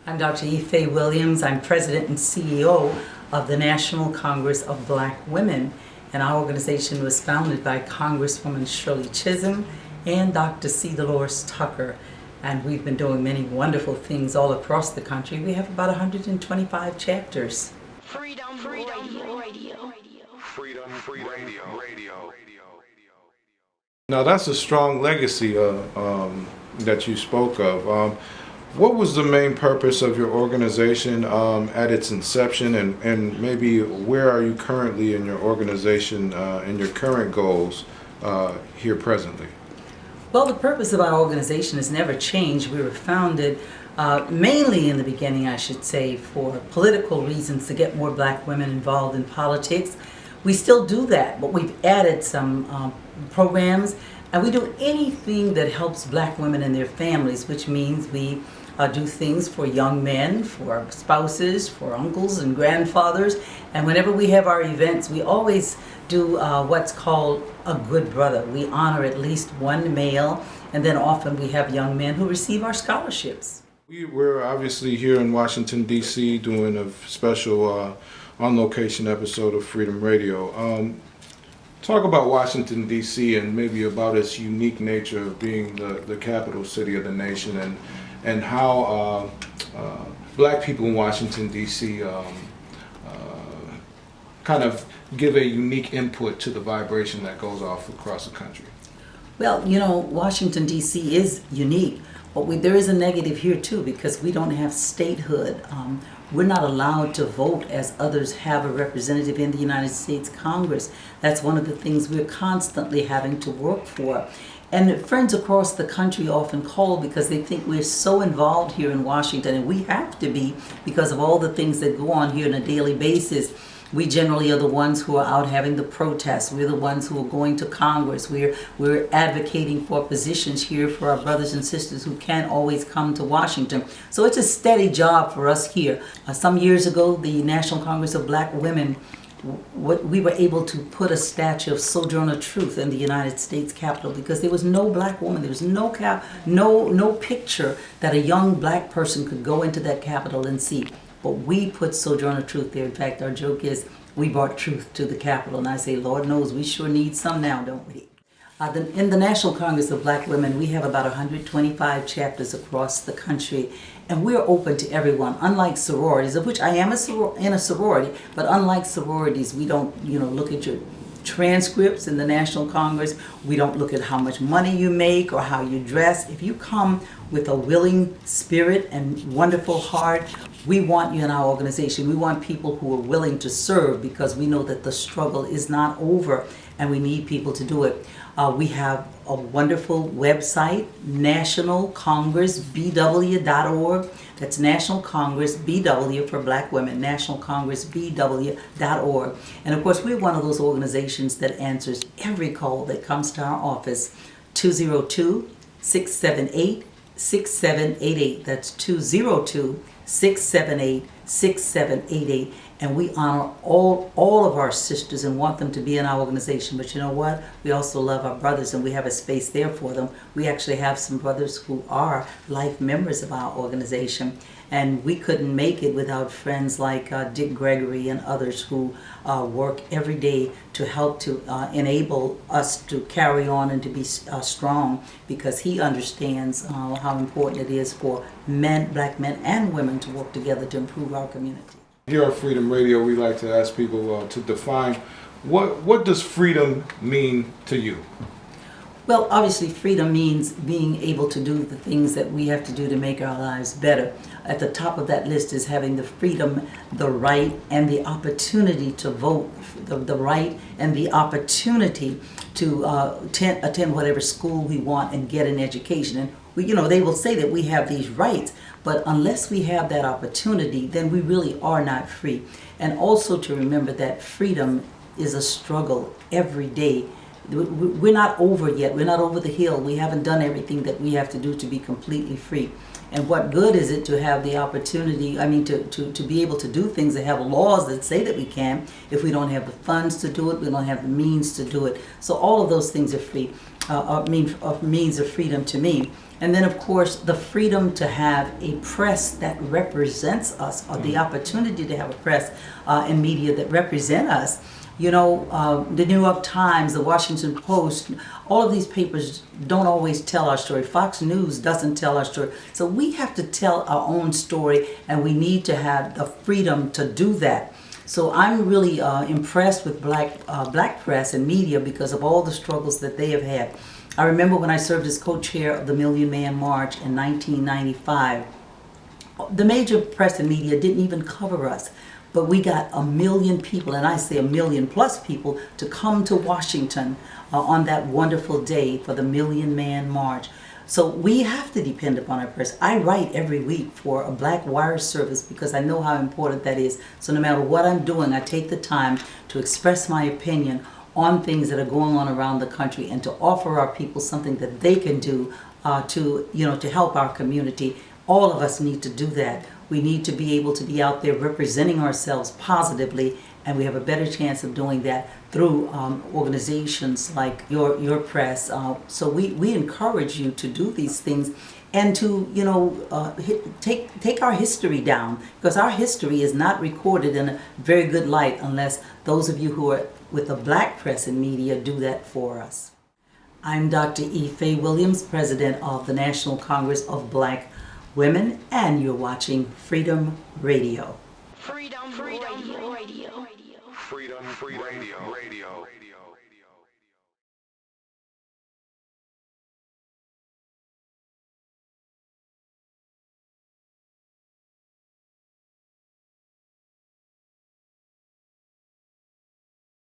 I'm Dr. Faye Williams. I'm President and CEO of the National Congress of Black Women, and our organization was founded by Congresswoman Shirley Chisholm and Dr. C. Dolores Tucker, and we've been doing many wonderful things all across the country. We have about 125 chapters. Freedom Radio. Freedom Radio. Now that's a strong legacy that you spoke of. What was the main purpose of your organization at its inception, and maybe where are you currently in your organization and your current goals here presently? Well, the purpose of our organization has never changed. We were founded mainly in the beginning, I should say, for political reasons, to get more black women involved in politics. We still do that, but we've added some programs, and we do anything that helps black women and their families, which means we do things for young men, for spouses, for uncles and grandfathers. And whenever we have our events, we always do what's called a good brother. We honor at least one male, and then often we have young men who receive our scholarships. We're obviously here in Washington, D.C. doing a special on-location episode of Freedom Radio. Talk about Washington, D.C. and maybe about its unique nature of being the capital city of the nation, and how black people in Washington, D.C. Kind of give a unique input to the vibration that goes off across the country. Well, you know, Washington, D.C. is unique, but there is a negative here too, because we don't have statehood. We're not allowed to vote as others have a representative in the United States Congress. That's one of the things we're constantly having to work for. And friends across the country often call because they think we're so involved here in Washington, and we have to be because of all the things that go on here on a daily basis. We generally are the ones who are out having the protests. We're the ones who are going to Congress. We're advocating for positions here for our brothers and sisters who can't always come to Washington. So it's a steady job for us here. Some years ago, the National Congress of Black Women, we were able to put a statue of Sojourner Truth in the United States Capitol because there was no black woman. There was no picture that a young black person could go into that Capitol and see. But we put Sojourner Truth there. In fact, our joke is we brought truth to the Capitol. And I say, Lord knows, we sure need some now, don't we? In the National Congress of Black Women, we have about 125 chapters across the country. And we're open to everyone, unlike sororities, of which I am in a sorority. But unlike sororities, we don't look at your transcripts in the National Congress. We don't look at how much money you make or how you dress. If you come with a willing spirit and wonderful heart, we want you in our organization. We want people who are willing to serve because we know that the struggle is not over and we need people to do it. We have a wonderful website, nationalcongressbw.org. That's National Congress BW for Black Women, nationalcongressbw.org. And of course, we're one of those organizations that answers every call that comes to our office, 202-678-6788. That's 202-678-6788. And we honor all of our sisters and want them to be in our organization. But you know what? We also love our brothers, and we have a space there for them. We actually have some brothers who are life members of our organization. And we couldn't make it without friends like Dick Gregory and others who work every day to help to enable us to carry on and to be strong, because he understands how important it is for men, black men and women, to work together to improve our community. Here on Freedom Radio, we like to ask people to define what does freedom mean to you? Well, obviously freedom means being able to do the things that we have to do to make our lives better. At the top of that list is having the freedom, the right, and the opportunity to vote, the right and the opportunity to attend whatever school we want and get an education. And they will say that we have these rights, but unless we have that opportunity, then we really are not free. And also to remember that freedom is a struggle every day. We're not over yet. We're not over the hill. We haven't done everything that we have to do to be completely free. And what good is it to have the opportunity, to be able to do things, that have laws that say that we can, if we don't have the funds to do it, we don't have the means to do it. So all of those things are free. means of freedom to me. And then, of course, the freedom to have a press that represents us, or the opportunity to have a press and media that represent us. You know, the New York Times, the Washington Post, all of these papers don't always tell our story. Fox News doesn't tell our story. So we have to tell our own story, and we need to have the freedom to do that. So I'm really impressed with black press and media because of all the struggles that they have had. I remember when I served as co-chair of the Million Man March in 1995, the major press and media didn't even cover us. But we got 1 million people, and I say 1 million plus people, to come to Washington on that wonderful day for the Million Man March. So we have to depend upon our press. I write every week for a Black Wire service because I know how important that is. So no matter what I'm doing, I take the time to express my opinion on things that are going on around the country and to offer our people something that they can do to help our community. All of us need to do that. We need to be able to be out there representing ourselves positively, and we have a better chance of doing that through organizations like your press. So we encourage you to do these things and to take our history down, because our history is not recorded in a very good light unless those of you who are with the black press and media do that for us. I'm Dr. Faye Williams, President of the National Congress of Black Women, and you're watching Freedom Radio. Freedom Radio. Freedom Radio.